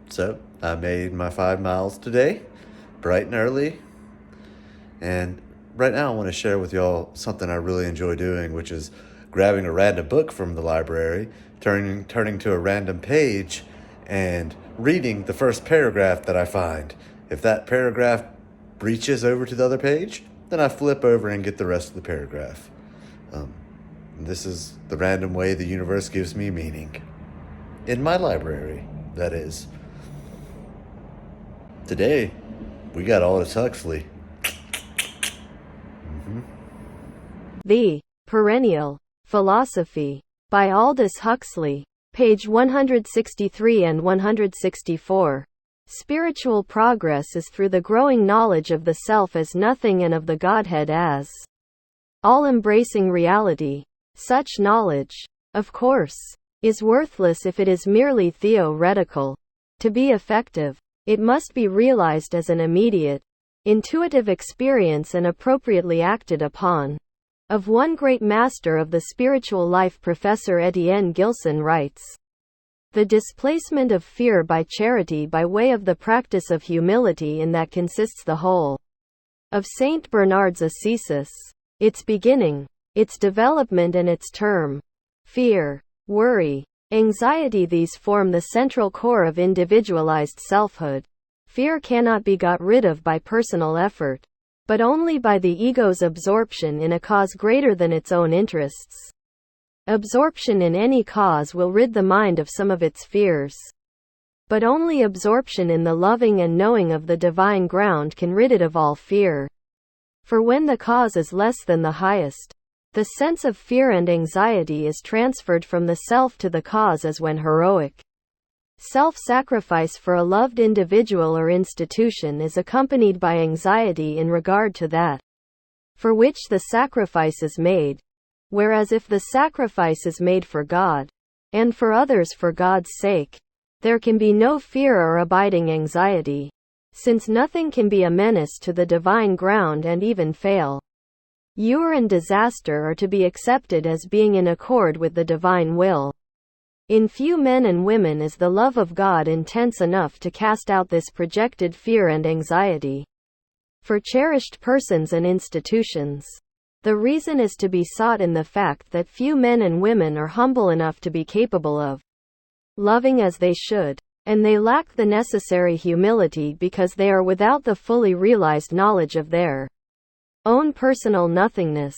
So I made my 5 miles today, bright and early. And right now I want to share with y'all something I really enjoy doing, which is grabbing a random book from the library, turning to a random page, and reading the first paragraph that I find. If that paragraph breaches over to the other page, then I flip over and get the rest of the paragraph. This is the random way the universe gives me meaning. In my library, that is. Today, we got Aldous Huxley. The Perennial Philosophy by Aldous Huxley. Page 163 and 164. Spiritual progress is through the growing knowledge of the self as nothing and of the Godhead as all-embracing reality. Such knowledge, of course, is worthless if it is merely theoretical. To be effective, it must be realized as an immediate, intuitive experience and appropriately acted upon. Of one great master of the spiritual life, Professor Etienne Gilson writes, "The displacement of fear by charity by way of the practice of humility, in that consists the whole of Saint Bernard's Assisi, its beginning, its development and its term. Fear, worry, anxiety, these form the central core of individualized selfhood. Fear cannot be got rid of by personal effort, but only by the ego's absorption in a cause greater than its own interests. Absorption in any cause will rid the mind of some of its fears, but only absorption in the loving and knowing of the divine ground can rid it of all fear. For when the cause is less than the highest, the sense of fear and anxiety is transferred from the self to the cause, as when heroic self-sacrifice for a loved individual or institution is accompanied by anxiety in regard to that for which the sacrifice is made. Whereas if the sacrifice is made for God, and for others for God's sake, there can be no fear or abiding anxiety, since nothing can be a menace to the divine ground and even fail. Ure and disaster are to be accepted as being in accord with the divine will. In few men and women is the love of God intense enough to cast out this projected fear and anxiety. For cherished persons and institutions, the reason is to be sought in the fact that few men and women are humble enough to be capable of loving as they should, and they lack the necessary humility because they are without the fully realized knowledge of their own personal nothingness.